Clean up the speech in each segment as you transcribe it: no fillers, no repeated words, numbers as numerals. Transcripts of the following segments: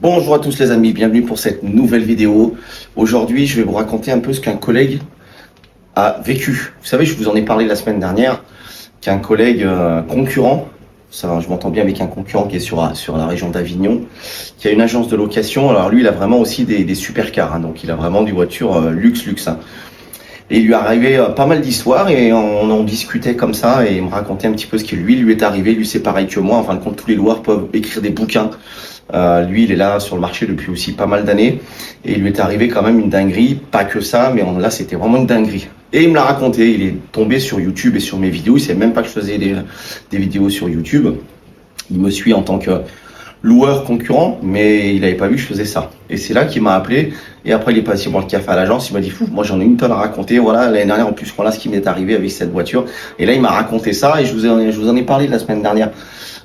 Bonjour à tous les amis, bienvenue pour cette nouvelle vidéo. Aujourd'hui, je vais vous raconter un peu ce qu'un collègue a vécu. Vous savez, je vous en ai parlé la semaine dernière, qu'un collègue concurrent, ça, je m'entends bien avec un concurrent qui est sur la région d'Avignon, qui a une agence de location. Alors lui, il a vraiment aussi des supercars, hein, donc il a vraiment des voitures luxe. Hein. Et il lui est arrivé pas mal d'histoires et on en discutait comme ça et il me racontait un petit peu ce qui lui est arrivé. Lui, c'est pareil que moi. En fin de compte, tous les loueurs peuvent écrire des bouquins. Lui, il est là sur le marché depuis aussi pas mal d'années et il lui est arrivé quand même une dinguerie. Pas que ça, mais là, c'était vraiment une dinguerie. Et il me l'a raconté. Il est tombé sur YouTube et sur mes vidéos. Il savait même pas que je faisais des vidéos sur YouTube. Il me suit en tant que loueur concurrent, mais il n'avait pas vu que je faisais ça. Et c'est là qu'il m'a appelé. Et après, il est passé boire le café à l'agence. Il m'a dit, fou, moi j'en ai une tonne à raconter. Voilà, l'année dernière, en plus, voilà ce qui m'est arrivé avec cette voiture. Et là, il m'a raconté ça et je vous en ai parlé la semaine dernière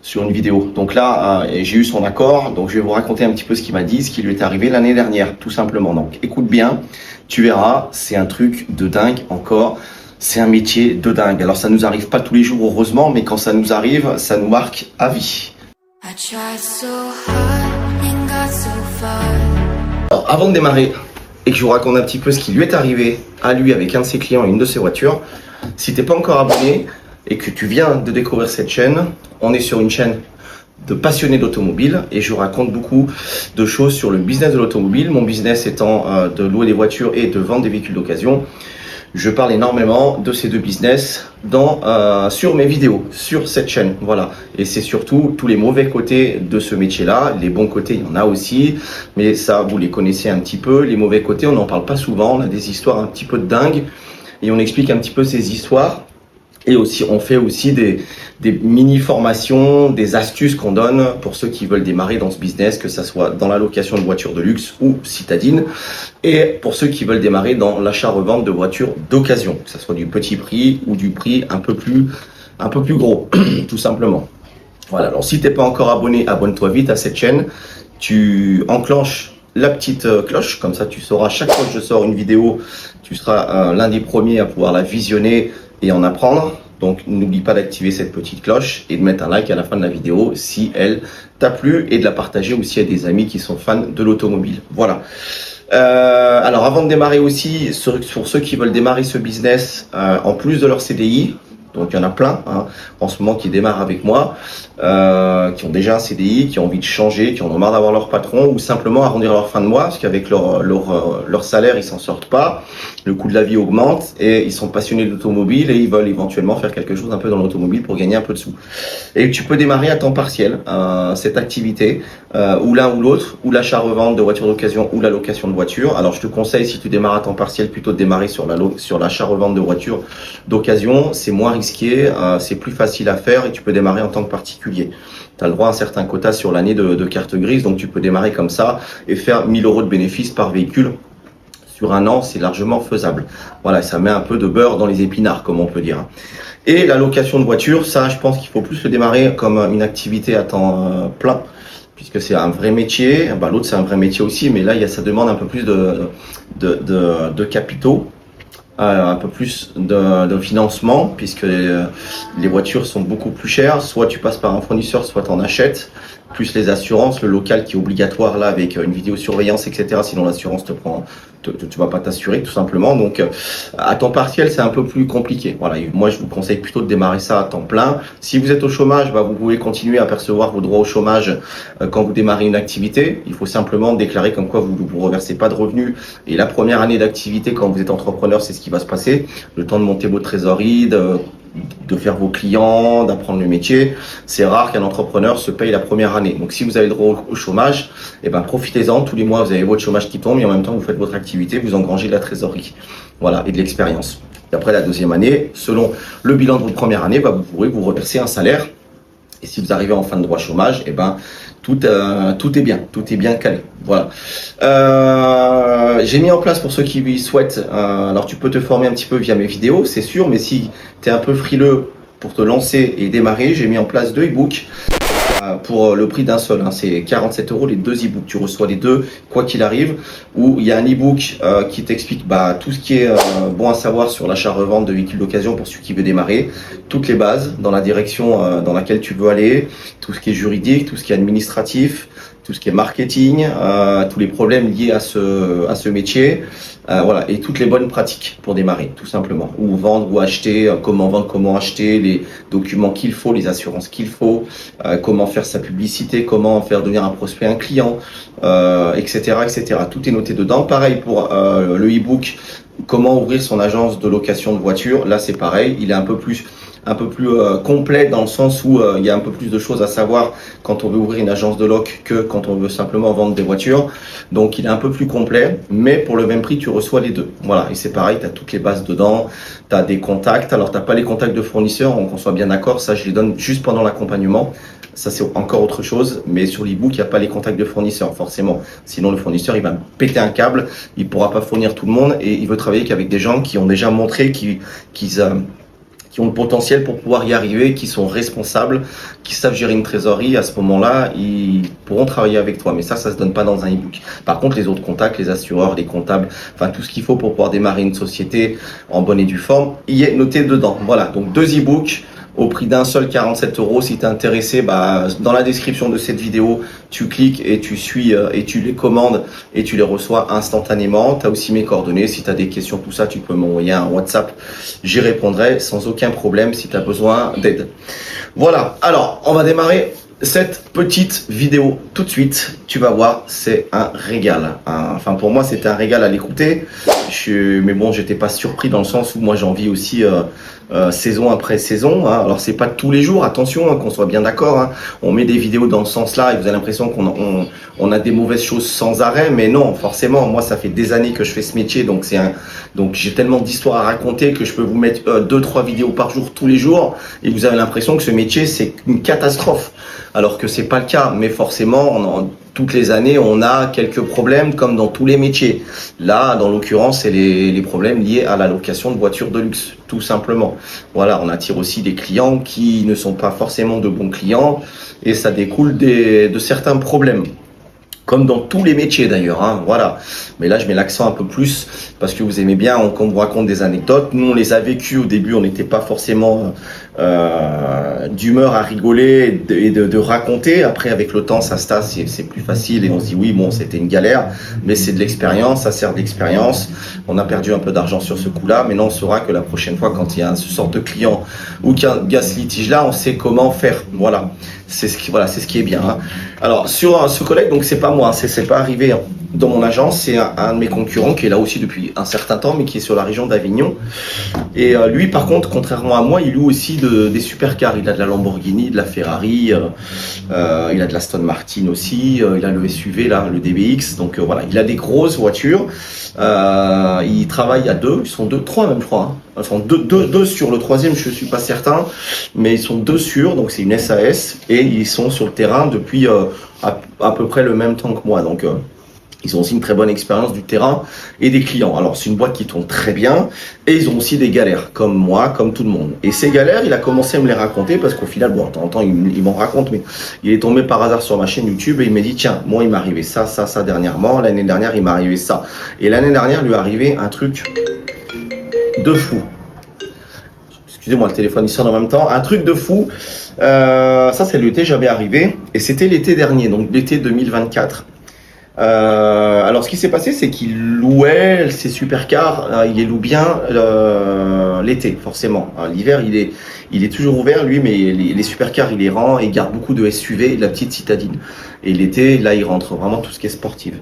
sur une vidéo. Donc là, j'ai eu son accord. Donc je vais vous raconter un petit peu ce qu'il m'a dit, ce qui lui est arrivé l'année dernière, tout simplement. Donc écoute bien, tu verras, c'est un truc de dingue encore. C'est un métier de dingue. Alors ça nous arrive pas tous les jours, heureusement, mais quand ça nous arrive, ça nous marque à vie. Alors, avant de démarrer et que je vous raconte un petit peu ce qui lui est arrivé à lui avec un de ses clients et une de ses voitures, si t'es pas encore abonné et que tu viens de découvrir cette chaîne, on est sur une chaîne de passionnés d'automobile et je vous raconte beaucoup de choses sur le business de l'automobile. Mon business étant de louer des voitures et de vendre des véhicules d'occasion. Je parle énormément de ces deux business sur mes vidéos, sur cette chaîne. Voilà. Et c'est surtout tous les mauvais côtés de ce métier-là. Les bons côtés, il y en a aussi. Mais ça, vous les connaissez un petit peu. Les mauvais côtés, on n'en parle pas souvent. On a des histoires un petit peu de dingue. Et on explique un petit peu ces histoires. Et aussi, on fait aussi des mini-formations, des astuces qu'on donne pour ceux qui veulent démarrer dans ce business, que ça soit dans la location de voitures de luxe ou citadine, et pour ceux qui veulent démarrer dans l'achat-revente de voitures d'occasion, que ça soit du petit prix ou du prix un peu plus gros, tout simplement. Voilà. Alors, si t'es pas encore abonné, abonne-toi vite à cette chaîne. Tu enclenches la petite cloche, comme ça tu sauras chaque fois que je sors une vidéo, tu seras l'un des premiers à pouvoir la visionner et en apprendre. Donc n'oublie pas d'activer cette petite cloche et de mettre un like à la fin de la vidéo si elle t'a plu et de la partager aussi à des amis qui sont fans de l'automobile. Voilà. Alors avant de démarrer aussi, pour ceux qui veulent démarrer ce business, en plus de leur CDI, donc il y en a plein hein, en ce moment qui démarrent avec moi, qui ont déjà un CDI, qui ont envie de changer, qui en ont marre d'avoir leur patron ou simplement arrondir leur fin de mois parce qu'avec leur salaire ils s'en sortent pas, le coût de la vie augmente et ils sont passionnés d'automobile et ils veulent éventuellement faire quelque chose un peu dans l'automobile pour gagner un peu de sous. Et tu peux démarrer à temps partiel cette activité ou l'un ou l'autre, ou l'achat-revente de voitures d'occasion ou la location de voitures. Alors je te conseille si tu démarres à temps partiel plutôt de démarrer sur l'achat-revente de voitures d'occasion, c'est moins risqué, c'est plus facile à faire et tu peux démarrer en tant que particulier. Tu as le droit à un certain quota sur l'année de carte grise, donc tu peux démarrer comme ça et faire 1000 € de bénéfices par véhicule. Sur un an, c'est largement faisable. Voilà, ça met un peu de beurre dans les épinards, comme on peut dire. Et la location de voiture, ça, je pense qu'il faut plus le démarrer comme une activité à temps plein, puisque c'est un vrai métier. Bah, l'autre, c'est un vrai métier aussi, mais là, ça demande un peu plus de capitaux. Un peu plus de financement puisque les voitures sont beaucoup plus chères, soit tu passes par un fournisseur, soit tu en achètes, plus les assurances, le local qui est obligatoire là avec une vidéosurveillance, etc. Sinon l'assurance tu vas pas t'assurer tout simplement. Donc à temps partiel c'est un peu plus compliqué. Voilà, moi je vous conseille plutôt de démarrer ça à temps plein. Si vous êtes au chômage, vous pouvez continuer à percevoir vos droits au chômage quand vous démarrez une activité. Il faut simplement déclarer comme quoi vous ne reversez pas de revenus. Et la première année d'activité quand vous êtes entrepreneur, c'est ce qui va se passer. Le temps de monter vos trésoreries, de faire vos clients, d'apprendre le métier. C'est rare qu'un entrepreneur se paye la première année. Donc si vous avez le droit au chômage, profitez-en. Tous les mois, vous avez votre chômage qui tombe et en même temps, vous faites votre activité, vous engrangez de la trésorerie. Voilà, et de l'expérience. Et après la deuxième année, selon le bilan de votre première année, vous pourrez vous reverser un salaire. Et si vous arrivez en fin de droit chômage, tout est bien calé. Voilà. J'ai mis en place pour ceux qui souhaitent, alors tu peux te former un petit peu via mes vidéos, c'est sûr, mais si tu es un peu frileux pour te lancer et démarrer, j'ai mis en place 2 e-books pour le prix d'un seul. C'est 47 € les 2 e-books. Tu reçois les deux, quoi qu'il arrive. Où il y a un e-book qui t'explique tout ce qui est bon à savoir sur l'achat-revente de véhicules d'occasion pour celui qui veut démarrer. Toutes les bases dans la direction dans laquelle tu veux aller. Tout ce qui est juridique, tout ce qui est administratif. tout ce qui est marketing, tous les problèmes liés à ce métier, voilà, et toutes les bonnes pratiques pour démarrer, tout simplement. Où vendre, où acheter, comment vendre, comment acheter, les documents qu'il faut, les assurances qu'il faut, comment faire sa publicité, comment faire devenir un prospect un client, etc., etc. Tout est noté dedans. Pareil pour le e-book, comment ouvrir son agence de location de voiture. Là, c'est pareil, il est un peu plus complet dans le sens où il y a un peu plus de choses à savoir quand on veut ouvrir une agence de loc que quand on veut simplement vendre des voitures. Donc il est un peu plus complet, mais pour le même prix tu reçois les deux. Voilà, et c'est pareil, tu as toutes les bases dedans, tu as des contacts. Alors tu n'as pas les contacts de fournisseurs, donc on soit bien d'accord, ça je les donne juste pendant l'accompagnement. Ça c'est encore autre chose, mais sur l'e-book il n'y a pas les contacts de fournisseurs forcément. Sinon le fournisseur il va péter un câble, il pourra pas fournir tout le monde et il veut travailler qu'avec des gens qui ont déjà montré qui ont le potentiel pour pouvoir y arriver, qui sont responsables, qui savent gérer une trésorerie. À ce moment-là, ils pourront travailler avec toi. Mais ça se donne pas dans un e-book. Par contre, les autres contacts, les assureurs, les comptables, enfin tout ce qu'il faut pour pouvoir démarrer une société en bonne et due forme, y est noté dedans. Voilà, donc 2 e-books au prix d'un seul, 47 €. Si tu es intéressé, dans la description de cette vidéo, tu cliques et tu suis et tu les commandes et tu les reçois instantanément. Tu as aussi mes coordonnées. Si tu as des questions, tout ça, tu peux m'envoyer un WhatsApp. J'y répondrai sans aucun problème si tu as besoin d'aide. Voilà, alors on va démarrer cette petite vidéo tout de suite. Tu vas voir, c'est un régal. Enfin, pour moi, c'était un régal à l'écouter. Mais bon, j'étais pas surpris dans le sens où moi, j'en vis aussi saison après saison. Alors, c'est pas tous les jours, attention, qu'on soit bien d'accord. On met des vidéos dans ce sens-là et vous avez l'impression qu'on a des mauvaises choses sans arrêt. Mais non, forcément, moi, ça fait des années que je fais ce métier. Donc, j'ai tellement d'histoires à raconter que je peux vous mettre 2-3 vidéos par jour tous les jours. Et vous avez l'impression que ce métier, c'est une catastrophe. Alors que c'est pas le cas, mais forcément, toutes les années, on a quelques problèmes comme dans tous les métiers. Là, dans l'occurrence, c'est les problèmes liés à la location de voitures de luxe, tout simplement. Voilà, on attire aussi des clients qui ne sont pas forcément de bons clients et ça découle de certains problèmes. Comme dans tous les métiers d'ailleurs, voilà. Mais là, je mets l'accent un peu plus parce que vous aimez bien qu'on vous raconte des anecdotes. Nous, on les a vécues au début, on n'était pas forcément d'humeur à rigoler et de raconter. Après, avec le temps, ça se tasse, c'est plus facile et on se dit oui, bon, c'était une galère, mais c'est de l'expérience, ça sert d'expérience. On a perdu un peu d'argent sur ce coup-là, mais non, on saura que la prochaine fois, quand il y a ce sort de client ou qu'il y a ce litige-là, on sait comment faire. Voilà. C'est ce qui est bien. Alors sur ce collègue, donc c'est pas moi, c'est pas arrivé dans mon agence, c'est un de mes concurrents qui est là aussi depuis un certain temps, mais qui est sur la région d'Avignon. Et lui, par contre, contrairement à moi, il loue aussi des supercars. Il a de la Lamborghini, de la Ferrari, il a de l'Aston Martin aussi, il a le SUV là, le DBX. Donc voilà, il a des grosses voitures. Il travaille à deux, ils sont trois même, je crois. Enfin, deux sur le troisième, je suis pas certain, mais ils sont 2 sur, donc c'est une SAS et ils sont sur le terrain depuis à peu près le même temps que moi. Donc ils ont aussi une très bonne expérience du terrain et des clients. Alors c'est une boîte qui tourne très bien et ils ont aussi des galères, comme moi, comme tout le monde. Et ces galères, il a commencé à me les raconter parce qu'au final, bon, de temps en temps, il m'en raconte, mais il est tombé par hasard sur ma chaîne YouTube et il m'a dit, tiens, moi, il m'est arrivé ça dernièrement. L'année dernière, il m'est arrivé ça. Et l'année dernière, lui est arrivé un truc de fou. Excusez-moi, le téléphone il sonne en même temps. Un truc de fou. Ça, c'est l'été, j'avais arrivé. Et c'était l'été dernier, donc l'été 2024. Alors, ce qui s'est passé, c'est qu'il louait ses supercars. Il les loue bien l'été, forcément. L'hiver, il est toujours ouvert, lui, mais les supercars, il les rend et il garde beaucoup de SUV et de la petite citadine. Et l'été, là, il rentre vraiment tout ce qui est sportif.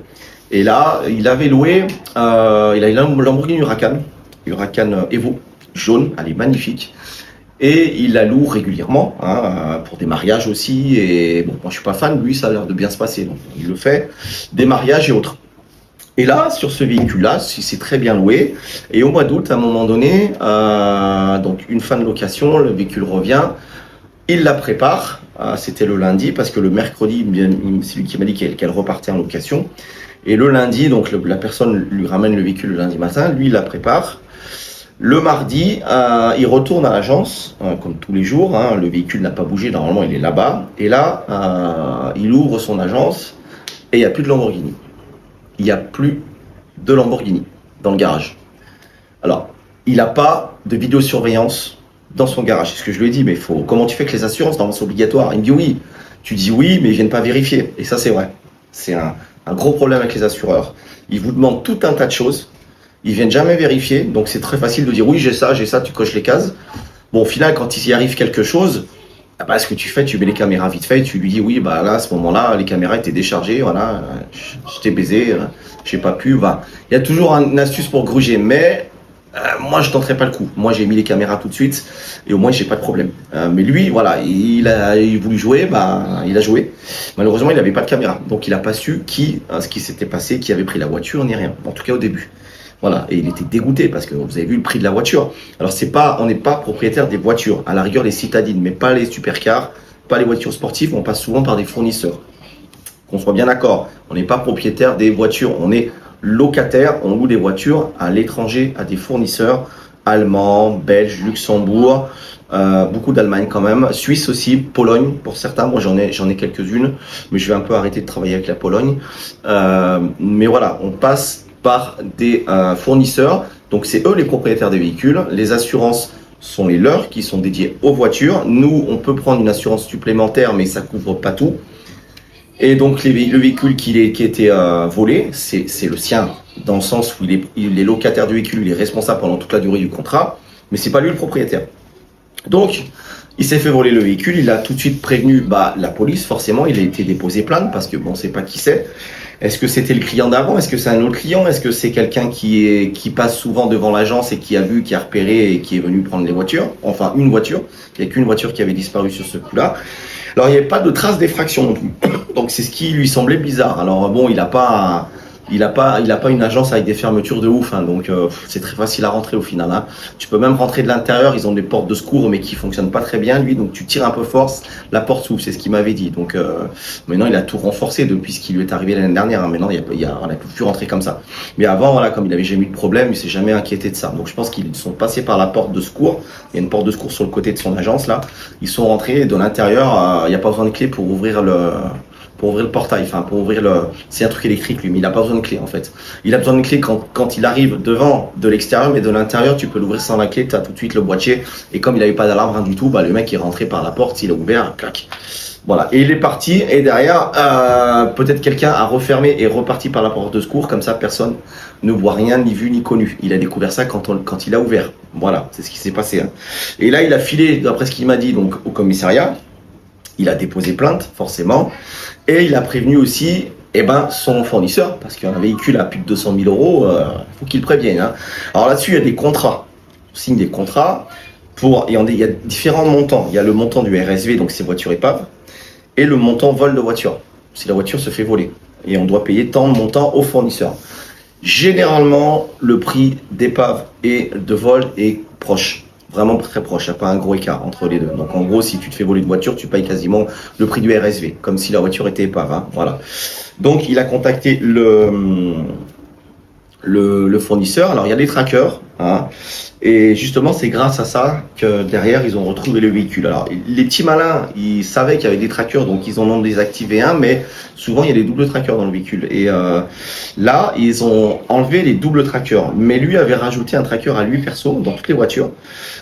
Et là, il avait loué, il a une Lamborghini Huracan Evo, jaune, elle est magnifique. Et il la loue régulièrement, pour des mariages aussi. Et bon, moi je suis pas fan, lui ça a l'air de bien se passer, donc il le fait, des mariages et autres. Et là, sur ce véhicule-là, c'est très bien loué. Et au mois d'août, à un moment donné, donc une fin de location, le véhicule revient, il la prépare. C'était le lundi, parce que le mercredi, c'est lui qui m'a dit qu'elle repartait en location. Et le lundi, donc la personne lui ramène le véhicule le lundi matin, lui il la prépare. Le mardi, il retourne à l'agence, comme tous les jours. Le véhicule n'a pas bougé, normalement il est là-bas. Et là, il ouvre son agence et il n'y a plus de Lamborghini. Il n'y a plus de Lamborghini dans le garage. Alors, il n'a pas de vidéosurveillance dans son garage. C'est ce que je lui ai dit, mais comment tu fais que les assurances, normalement c'est obligatoire? Il me dit oui. Tu dis oui, mais ils ne viennent pas vérifier. Et ça c'est vrai. C'est un gros problème avec les assureurs. Ils vous demandent tout un tas de choses. Ils viennent jamais vérifier. Donc, c'est très facile de dire oui, j'ai ça, tu coches les cases. Bon, au final, quand il y arrive quelque chose, ah bah, ce que tu fais, tu mets les caméras vite fait, tu lui dis oui, bah là, à ce moment-là, les caméras étaient déchargées, voilà, je t'ai baisé, j'ai pas pu. Bah. Il y a toujours une astuce pour gruger, mais moi, je tenterai pas le coup. Moi, j'ai mis les caméras tout de suite et au moins, j'ai pas de problème. Mais lui, voilà, il a voulu jouer, bah, il a joué. Malheureusement, il n'avait pas de caméra, donc il a pas su ce qui s'était passé, qui avait pris la voiture ni rien. En tout cas, au début. Voilà, et il était dégoûté parce que vous avez vu le prix de la voiture. Alors on n'est pas propriétaire des voitures, à la rigueur les citadines, mais pas les supercars, pas les voitures sportives, on passe souvent par des fournisseurs. Qu'on soit bien d'accord, on n'est pas propriétaire des voitures, on est locataire, on loue des voitures à l'étranger, à des fournisseurs allemands, belges, Luxembourg, beaucoup d'Allemagne quand même, Suisse aussi, Pologne pour certains, moi j'en ai quelques-unes, mais je vais un peu arrêter de travailler avec la Pologne. Mais voilà, on passe par des fournisseurs. Donc c'est eux les propriétaires des véhicules. Les assurances sont les leurs qui sont dédiées aux voitures. Nous, on peut prendre une assurance supplémentaire, mais ça couvre pas tout. Et donc le véhicule qui a été volé, c'est le sien, dans le sens où il est locataire du véhicule, il est responsable pendant toute la durée du contrat, mais c'est pas lui le propriétaire. Donc, il s'est fait voler le véhicule, il a tout de suite prévenu la police, forcément, il a été déposé plainte parce que bon, on sait pas qui c'est. Est-ce que c'était le client d'avant? Est-ce que c'est un autre client? Est-ce que c'est quelqu'un qui passe souvent devant l'agence et qui a vu, qui a repéré et qui est venu prendre les voitures? Enfin, une voiture. Il n'y a qu'une voiture qui avait disparu sur ce coup-là. Alors, il n'y avait pas de traces d'effraction non plus. Donc, c'est ce qui lui semblait bizarre. Alors, bon, il n'a pas une agence avec des fermetures de ouf, hein, donc c'est très facile à rentrer au final. Hein. Tu peux même rentrer de l'intérieur, ils ont des portes de secours mais qui fonctionnent pas très bien lui, donc tu tires un peu force, la porte s'ouvre, c'est ce qu'il m'avait dit. Donc maintenant il a tout renforcé depuis ce qui lui est arrivé l'année dernière. Hein. Maintenant on a pu rentrer comme ça. Mais avant voilà, comme il avait jamais eu de problème, il s'est jamais inquiété de ça. Donc je pense qu'ils sont passés par la porte de secours. Il y a une porte de secours sur le côté de son agence là. Ils sont rentrés de l'intérieur. Il n'y a pas besoin de clé pour ouvrir le portail, enfin pour ouvrir c'est un truc électrique lui, mais il n'a pas besoin de clé en fait. Il a besoin de clé quand il arrive devant de l'extérieur, mais de l'intérieur tu peux l'ouvrir sans la clé, tu as tout de suite le boîtier, et comme il n'avait pas d'alarme rien du tout, le mec est rentré par la porte, il a ouvert, clac. Voilà, et il est parti, et derrière, peut-être quelqu'un a refermé et reparti par la porte de secours, comme ça personne ne voit rien, ni vu, ni connu. Il a découvert ça quand il a ouvert. Voilà, c'est ce qui s'est passé. Hein. Et là, il a filé, d'après ce qu'il m'a dit, donc au commissariat. Il a déposé plainte, forcément, et il a prévenu aussi son fournisseur, parce qu'un véhicule à plus de 200 000 euros, faut qu'il prévienne. Hein. Alors là-dessus, il y a des contrats. On signe des contrats, il y a différents montants. Il y a le montant du RSV, donc c'est voiture épave, et le montant vol de voiture, si la voiture se fait voler. Et on doit payer tant de montants au fournisseur. Généralement, le prix d'épave et de vol est proche. Vraiment très proche, il n'y a pas un gros écart entre les deux. Donc en gros, si tu te fais voler une voiture, tu payes quasiment le prix du RSV, comme si la voiture était épave. Hein, voilà. Donc il a contacté le fournisseur. Alors il y a des trackers, hein, et justement c'est grâce à ça que derrière ils ont retrouvé le véhicule. Alors les petits malins, ils savaient qu'il y avait des trackers, donc ils en ont désactivé un, mais souvent il y a des doubles trackers dans le véhicule. Et là ils ont enlevé les doubles trackers, mais lui avait rajouté un tracker à lui perso dans toutes les voitures.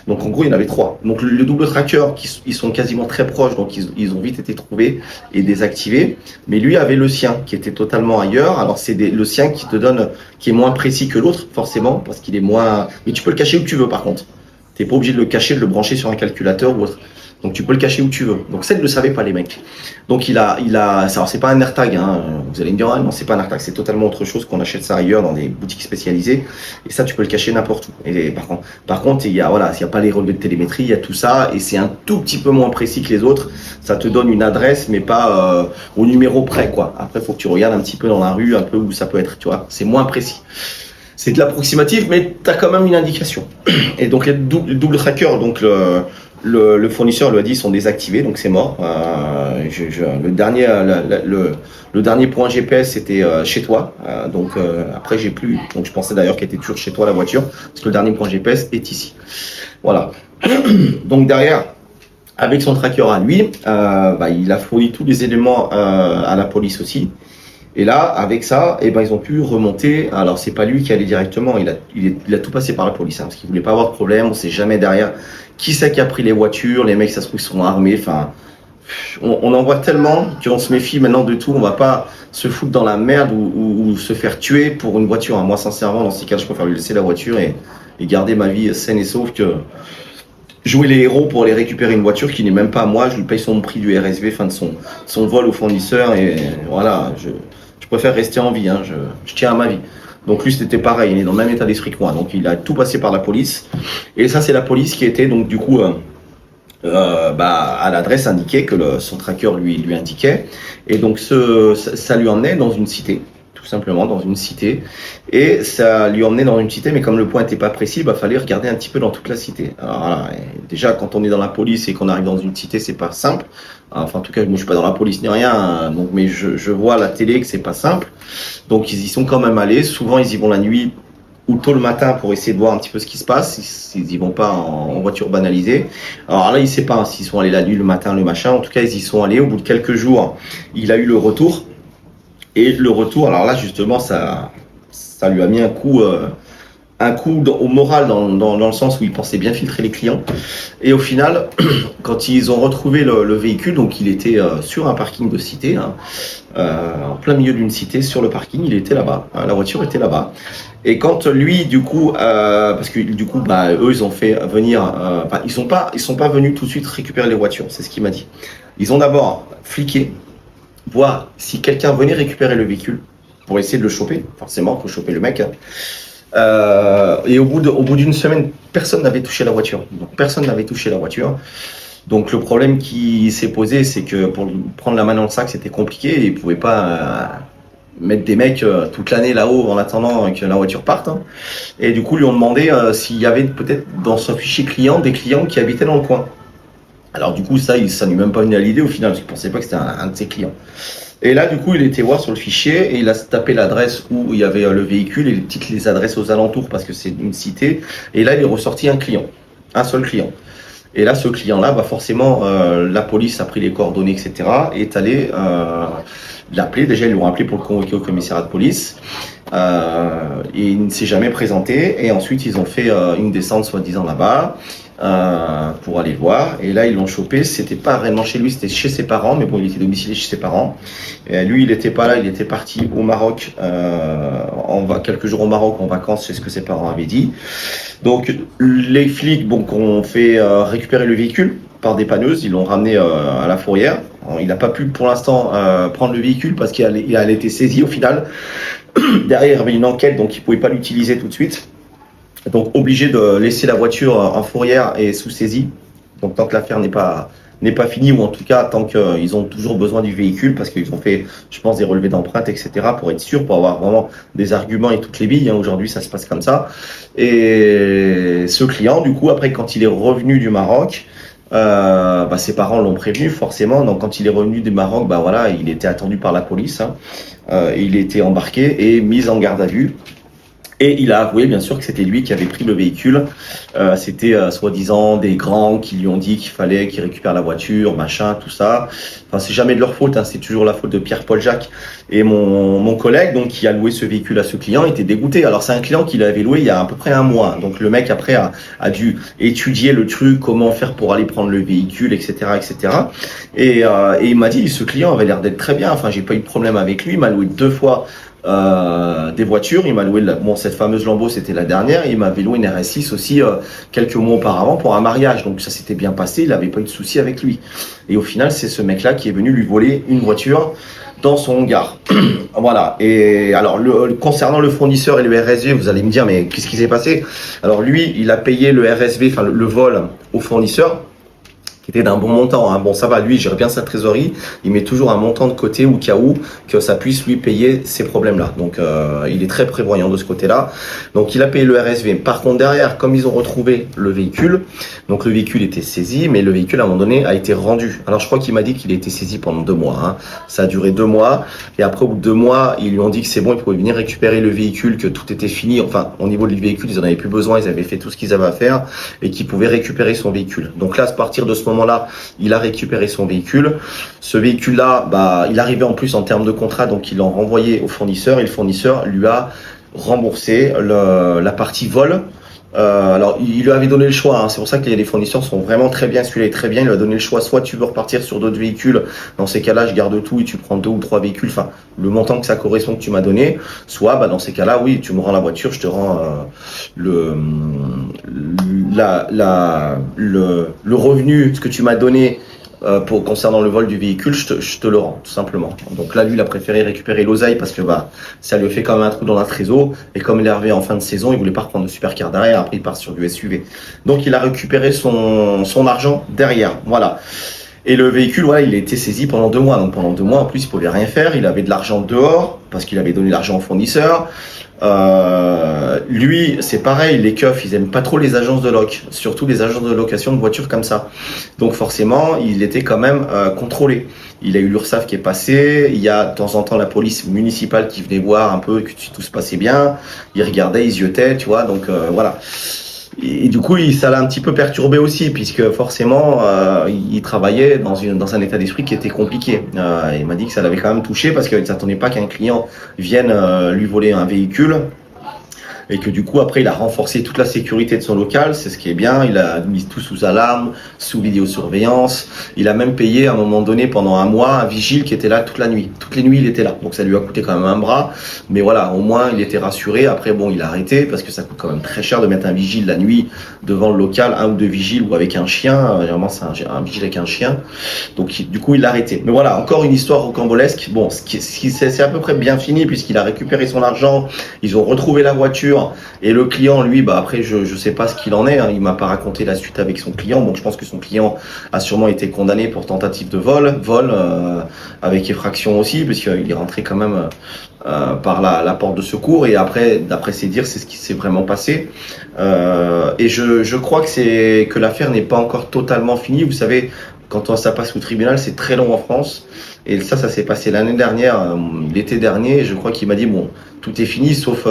Donc en gros il y en avait 3. Donc le double tracker, ils sont quasiment très proches, donc ils ont vite été trouvés et désactivés. Mais lui avait le sien qui était totalement ailleurs. Alors c'est le sien qui est moins précis que l'autre forcément, parce qu'il est moins. Mais tu peux le cacher où tu veux par contre. T'es pas obligé de le cacher, de le brancher sur un calculateur ou autre. Donc tu peux le cacher où tu veux. Donc ça, ils ne le savaient pas les mecs. Donc alors c'est pas un AirTag, hein. Vous allez me dire, ah, non, c'est pas un AirTag, c'est totalement autre chose, qu'on achète ça ailleurs dans des boutiques spécialisées. Et ça, tu peux le cacher n'importe où. Et par contre, il y a pas les relevés de télémétrie, il y a tout ça, et c'est un tout petit peu moins précis que les autres. Ça te donne une adresse, mais pas au numéro près, quoi. Après, faut que tu regardes un petit peu dans la rue, un peu où ça peut être, tu vois. C'est moins précis. C'est de l'approximatif, mais tu as quand même une indication. Et donc les double tracker, donc le fournisseur lui a dit, sont désactivés, donc c'est mort. Le dernier point GPS c'était chez toi, donc après j'ai plus. Donc je pensais d'ailleurs qu'elle était toujours chez toi la voiture, parce que le dernier point GPS est ici. Voilà. Donc derrière, avec son tracker à lui, il a fourni tous les éléments à la police aussi. Et là, avec ça, ils ont pu remonter. Alors, c'est pas lui qui allait directement. Il a tout passé par la police, hein, parce qu'il voulait pas avoir de problème. On sait jamais derrière qui c'est qui a pris les voitures. Les mecs, ça se trouve, ils sont armés. Enfin, on en voit tellement qu'on se méfie maintenant de tout. On va pas se foutre dans la merde ou se faire tuer pour une voiture. Moi, sincèrement, dans ces cas, je préfère lui laisser la voiture et garder ma vie saine et sauve que jouer les héros pour aller récupérer une voiture qui n'est même pas à moi. Je lui paye son prix du RSV, fin de son vol au fournisseur. Et voilà, je préfère rester en vie. Je tiens à ma vie. Donc lui, c'était pareil. Il est dans le même état d'esprit que moi. Donc il a tout passé par la police. Et ça, c'est la police qui était donc du coup à l'adresse indiquée que son tracker lui indiquait. Et donc ça lui emmenait dans une cité, tout simplement dans une cité. Et ça lui emmenait dans une cité, mais comme le point n'était pas précis, fallait regarder un petit peu dans toute la cité. Alors voilà, déjà quand on est dans la police et qu'on arrive dans une cité, c'est pas simple. Enfin en tout cas, moi je suis pas dans la police ni rien, donc mais je vois à la télé que c'est pas simple. Donc ils y sont quand même allés. Souvent ils y vont la nuit ou tôt le matin pour essayer de voir un petit peu ce qui se passe, ils y vont pas en voiture banalisée. Alors là, il sait pas s'ils sont allés la nuit, le matin, le machin. En tout cas, ils y sont allés. Au bout de quelques jours, il a eu le retour. Et le retour, alors là, justement, ça lui a mis un coup au moral dans le sens où il pensait bien filtrer les clients. Et au final, quand ils ont retrouvé le véhicule, donc il était sur un parking de cité, en plein milieu d'une cité, sur le parking, il était là-bas. La voiture était là-bas. Et quand lui, du coup, parce que du coup, eux, ils ont fait venir, ils sont pas venus tout de suite récupérer les voitures. C'est ce qu'il m'a dit. Ils ont d'abord fliqué, voir si quelqu'un venait récupérer le véhicule pour essayer de le choper. Forcément, faut choper le mec. Et au bout d'une semaine, personne n'avait touché la voiture. Donc personne n'avait touché la voiture. Donc le problème qui s'est posé, c'est que pour prendre la main dans le sac, c'était compliqué. Et ils pouvaient pas mettre des mecs toute l'année là-haut en attendant que la voiture parte. Et du coup, ils lui ont demandé s'il y avait peut-être dans son fichier client des clients qui habitaient dans le coin. Alors du coup, ça lui même pas venu à l'idée au final, parce qu'il pensait pas que c'était un de ses clients. Et là, du coup, il était voir sur le fichier et il a tapé l'adresse où il y avait le véhicule et les adresses aux alentours parce que c'est une cité. Et là, il est ressorti un seul client. Et là, ce client-là, forcément, la police a pris les coordonnées, etc. et est allé l'appeler. Déjà, ils l'ont appelé pour le convoquer au commissariat de police. Et il ne s'est jamais présenté. Et ensuite, ils ont fait une descente soi-disant là-bas pour aller le voir. Et là, ils l'ont chopé. C'était pas réellement chez lui, c'était chez ses parents. Mais bon, il était domicilié chez ses parents. Et lui, il n'était pas là. Il était parti au Maroc. Quelques jours au Maroc en vacances, c'est ce que ses parents avaient dit. Donc, les flics ont fait récupérer le véhicule par dépanneuse. Ils l'ont ramené à la fourrière. Il n'a pas pu pour l'instant prendre le véhicule parce qu'il a été saisi au final. Derrière, il y avait une enquête, donc il ne pouvait pas l'utiliser tout de suite. Donc obligé de laisser la voiture en fourrière et sous saisie. Donc tant que l'affaire n'est pas finie, ou en tout cas tant qu'ils ont toujours besoin du véhicule, parce qu'ils ont fait, je pense, des relevés d'empreintes, etc. pour être sûr, pour avoir vraiment des arguments et toutes les billes. Aujourd'hui, ça se passe comme ça. Et ce client, du coup, après, quand il est revenu du Maroc, ses parents l'ont prévenu forcément. Donc quand il est revenu du Maroc, il était attendu par la police. Il était embarqué et mis en garde à vue. Et il a avoué bien sûr que c'était lui qui avait pris le véhicule. C'était soi-disant des grands qui lui ont dit qu'il fallait qu'il récupère la voiture, machin, tout ça. Enfin, c'est jamais de leur faute, c'est toujours la faute de Pierre-Paul Jacques. Et mon collègue, donc, qui a loué ce véhicule à ce client, était dégoûté. Alors c'est un client qu'il avait loué il y a à peu près un mois. Donc le mec après a dû étudier le truc, comment faire pour aller prendre le véhicule, etc., etc. Et il m'a dit, ce client avait l'air d'être très bien. Enfin, j'ai pas eu de problème avec lui. Il m'a loué 2 fois. Des voitures, il m'a loué cette fameuse Lambo, c'était la dernière, et il m'avait loué une RS6 aussi quelques mois auparavant pour un mariage, donc ça s'était bien passé, il n'avait pas eu de souci avec lui. Et au final, c'est ce mec-là qui est venu lui voler une voiture dans son hangar. Voilà. Et alors, concernant le fournisseur et le RSV, vous allez me dire, mais qu'est-ce qui s'est passé? Alors lui, il a payé le RSV, enfin le vol au fournisseur, qui était d'un bon montant. Bon, ça va, lui, il gère bien sa trésorerie. Il met toujours un montant de côté au cas où que ça puisse lui payer ces problèmes-là. Donc, il est très prévoyant de ce côté-là. Donc, il a payé le RSV. Par contre, derrière, comme ils ont retrouvé le véhicule, donc le véhicule était saisi, mais le véhicule, à un moment donné, a été rendu. Alors, je crois qu'il m'a dit qu'il a été saisi pendant 2 mois. Ça a duré 2 mois. Et après, au bout de 2 mois, ils lui ont dit que c'est bon, ils pouvaient venir récupérer le véhicule, que tout était fini. Enfin, au niveau du véhicule, ils en avaient plus besoin. Ils avaient fait tout ce qu'ils avaient à faire et qu'ils pouvaient récupérer son véhicule. Donc là, à partir de ce moment-là, il a récupéré son véhicule. Ce véhicule-là, il arrivait en plus en termes de contrat, donc ils l'ont renvoyé au fournisseur et le fournisseur lui a remboursé la partie vol Alors, il lui avait donné le choix, hein. C'est pour ça que les fournisseurs sont vraiment très bien. Celui-là est très bien. Il lui a donné le choix. Soit tu veux repartir sur d'autres véhicules. Dans ces cas-là, je garde tout et tu prends 2 ou 3 véhicules. Enfin, le montant que ça correspond que tu m'as donné. Soit, bah, dans ces cas-là, oui, tu me rends la voiture, je te rends le revenu, ce que tu m'as donné pour concernant le vol du véhicule, je te le rends, tout simplement. Donc là, lui, il a préféré récupérer l'oseille parce que bah ça lui a fait quand même un trou dans la trésor. Et comme il est arrivé en fin de saison, il voulait pas reprendre de supercar derrière. Après, il part sur du SUV. Donc, il a récupéré son argent derrière. Voilà. Et le véhicule, voilà, il a été saisi pendant 2 mois. Donc pendant 2 mois, en plus, il pouvait rien faire. Il avait de l'argent dehors parce qu'il avait donné l'argent au fournisseur. Lui, c'est pareil, les keufs, ils aiment pas trop les agences de loc, surtout les agences de location de voitures comme ça. Donc forcément, il était quand même contrôlé. Il a eu l'URSSAF qui est passé, il y a de temps en temps la police municipale qui venait voir un peu que tout se passait bien. Ils regardaient, ils ziotaient, tu vois. Donc voilà. Et du coup, ça l'a un petit peu perturbé aussi, puisque forcément, il travaillait dans un état d'esprit qui était compliqué. Il m'a dit que ça l'avait quand même touché, parce qu'il ne s'attendait pas qu'un client vienne lui voler un véhicule. Et que du coup, après, il a renforcé toute la sécurité de son local, c'est ce qui est bien. Il a mis tout sous alarme, sous vidéosurveillance. Il a même payé à un moment donné, pendant 1 mois, un vigile qui était là toute la nuit. Toutes les nuits, il était là. Donc ça lui a coûté quand même un bras. Mais voilà, au moins, il était rassuré. Après, bon, il a arrêté parce que ça coûte quand même très cher de mettre un vigile la nuit devant le local, 1 ou 2 vigiles ou avec un chien. Généralement, c'est un vigile avec un chien. Donc du coup, il l'a arrêté. Mais voilà, encore une histoire rocambolesque. Bon, c'est à peu près bien fini puisqu'il a récupéré son argent. Ils ont retrouvé la voiture. Et le client, lui, bah après, je sais pas ce qu'il en est. Hein. Il m'a pas raconté la suite avec son client. Donc, je pense que son client a sûrement été condamné pour tentative de vol avec effraction aussi, puisqu'il est rentré quand même par la porte de secours. Et après, d'après ses dires, c'est ce qui s'est vraiment passé. Et je crois que l'affaire n'est pas encore totalement finie. Vous savez, quand ça passe au tribunal, c'est très long en France. Et ça s'est passé l'année dernière, l'été dernier. Je crois qu'il m'a dit, bon, tout est fini sauf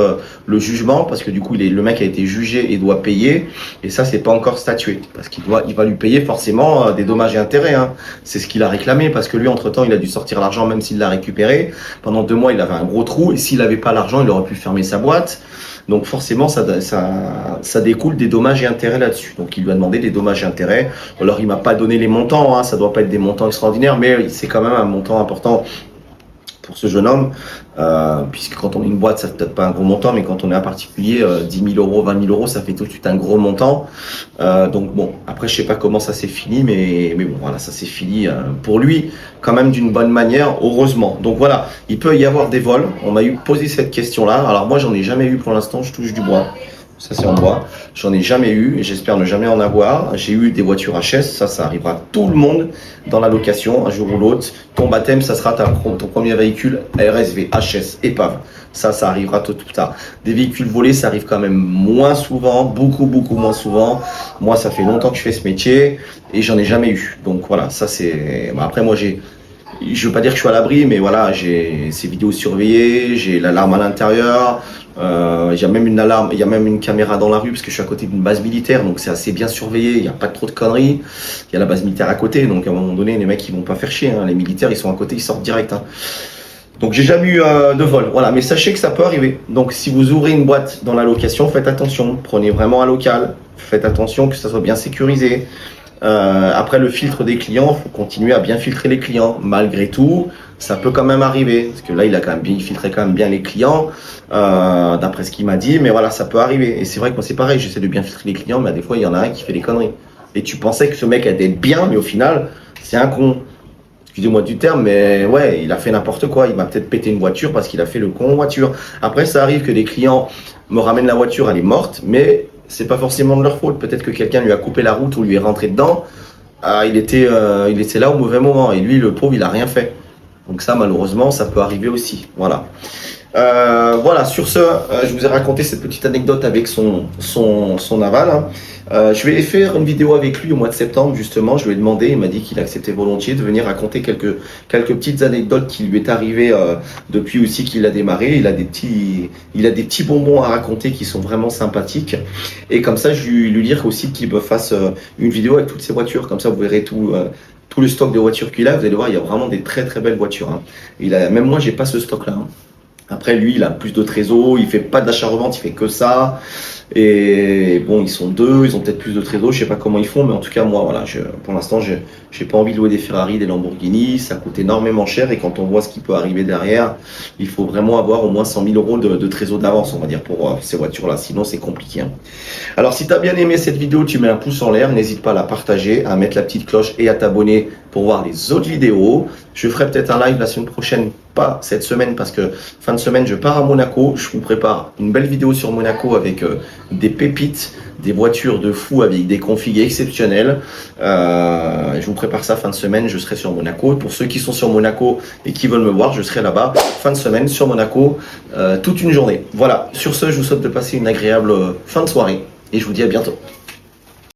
le jugement, parce que du coup, le mec a été jugé et doit payer. Et ça, c'est pas encore statué, parce il va lui payer forcément des dommages et intérêts. Hein. C'est ce qu'il a réclamé, parce que lui, entre-temps, il a dû sortir l'argent, même s'il l'a récupéré. Pendant 2 mois, il avait un gros trou. Et s'il n'avait pas l'argent, il aurait pu fermer sa boîte. Donc forcément, ça découle des dommages et intérêts là-dessus. Donc il lui a demandé des dommages et intérêts. Alors il m'a pas donné les montants, hein, ça doit pas être des montants extraordinaires, mais c'est quand même un montant important pour ce jeune homme, puisque quand on est une boîte, ça fait peut-être pas un gros montant, mais quand on est un particulier, 10 000 euros, 20 000 euros, ça fait tout de suite un gros montant. Donc bon, après je sais pas comment ça s'est fini, mais bon voilà, ça s'est fini pour lui quand même d'une bonne manière, heureusement. Donc voilà, il peut y avoir des vols. On m'a posé cette question-là. Alors moi j'en ai jamais eu pour l'instant, je touche du bois. Ça c'est en bois. J'en ai jamais eu et j'espère ne jamais en avoir. J'ai eu des voitures HS, ça arrivera à tout le monde dans la location, un jour ou l'autre. Ton baptême, ça sera ton premier véhicule RSV, HS, épave. Ça arrivera tout tard. Des véhicules volés, ça arrive quand même moins souvent, beaucoup moins souvent. Moi, ça fait longtemps que je fais ce métier et j'en ai jamais eu. Donc voilà, ça c'est... Après moi je veux pas dire que je suis à l'abri, mais voilà, j'ai ces vidéos surveillées, j'ai l'alarme à l'intérieur, il y a même une alarme, il y a même une caméra dans la rue parce que je suis à côté d'une base militaire, donc c'est assez bien surveillé, il n'y a pas trop de conneries, il y a la base militaire à côté, donc à un moment donné, les mecs ils vont pas faire chier, hein. Les militaires ils sont à côté, ils sortent direct. Hein. Donc j'ai jamais eu de vol, voilà, mais sachez que ça peut arriver. Donc si vous ouvrez une boîte dans la location, faites attention, prenez vraiment un local, faites attention que ça soit bien sécurisé. Après le filtre des clients, il faut continuer à bien filtrer les clients. Malgré tout, ça peut quand même arriver. Parce que là, il filtrait quand même bien les clients, d'après ce qu'il m'a dit. Mais voilà, ça peut arriver. Et c'est vrai que moi, c'est pareil, j'essaie de bien filtrer les clients, mais des fois, il y en a un qui fait des conneries. Et tu pensais que ce mec allait être bien, mais au final, c'est un con. Excusez-moi du terme, mais ouais, il a fait n'importe quoi. Il m'a peut-être pété une voiture parce qu'il a fait le con en voiture. Après, ça arrive que les clients me ramènent la voiture, elle est morte, mais c'est pas forcément de leur faute. Peut-être que quelqu'un lui a coupé la route ou lui est rentré dedans. Il était là au mauvais moment. Et lui, le pauvre, il a rien fait. Donc ça, malheureusement, ça peut arriver aussi. Voilà. Voilà, sur ce, je vous ai raconté cette petite anecdote avec son aval. Hein. Je vais faire une vidéo avec lui au mois de septembre, justement. Je lui ai demandé, il m'a dit qu'il acceptait volontiers de venir raconter quelques petites anecdotes qui lui est arrivées depuis aussi qu'il a démarré. Il a des petits bonbons à raconter qui sont vraiment sympathiques. Et comme ça, je vais lui dire aussi qu'il me fasse une vidéo avec toutes ses voitures. Comme ça, vous verrez tout le stock de voitures qu'il a. Vous allez voir, il y a vraiment des très très belles voitures. Hein. Même moi, j'ai pas ce stock-là. Hein. Après, lui, il a plus de trésor, il fait pas d'achat-revente, il fait que ça. Et bon, ils sont deux, ils ont peut-être plus de trésor, je sais pas comment ils font, mais en tout cas, moi, voilà, pour l'instant, j'ai pas envie de louer des Ferrari, des Lamborghini, ça coûte énormément cher, et quand on voit ce qui peut arriver derrière, il faut vraiment avoir au moins 100 000 euros de trésor d'avance, on va dire, pour ces voitures-là, sinon c'est compliqué, hein. Alors, si tu as bien aimé cette vidéo, tu mets un pouce en l'air, n'hésite pas à la partager, à mettre la petite cloche et à t'abonner pour voir les autres vidéos. Je ferai peut-être un live la semaine prochaine, pas cette semaine, parce que fin de semaine, je pars à Monaco. Je vous prépare une belle vidéo sur Monaco avec des pépites, des voitures de fou avec des configs exceptionnels. Je vous prépare ça fin de semaine, je serai sur Monaco. Pour ceux qui sont sur Monaco et qui veulent me voir, je serai là-bas fin de semaine sur Monaco, toute une journée. Voilà, sur ce, je vous souhaite de passer une agréable fin de soirée et je vous dis à bientôt.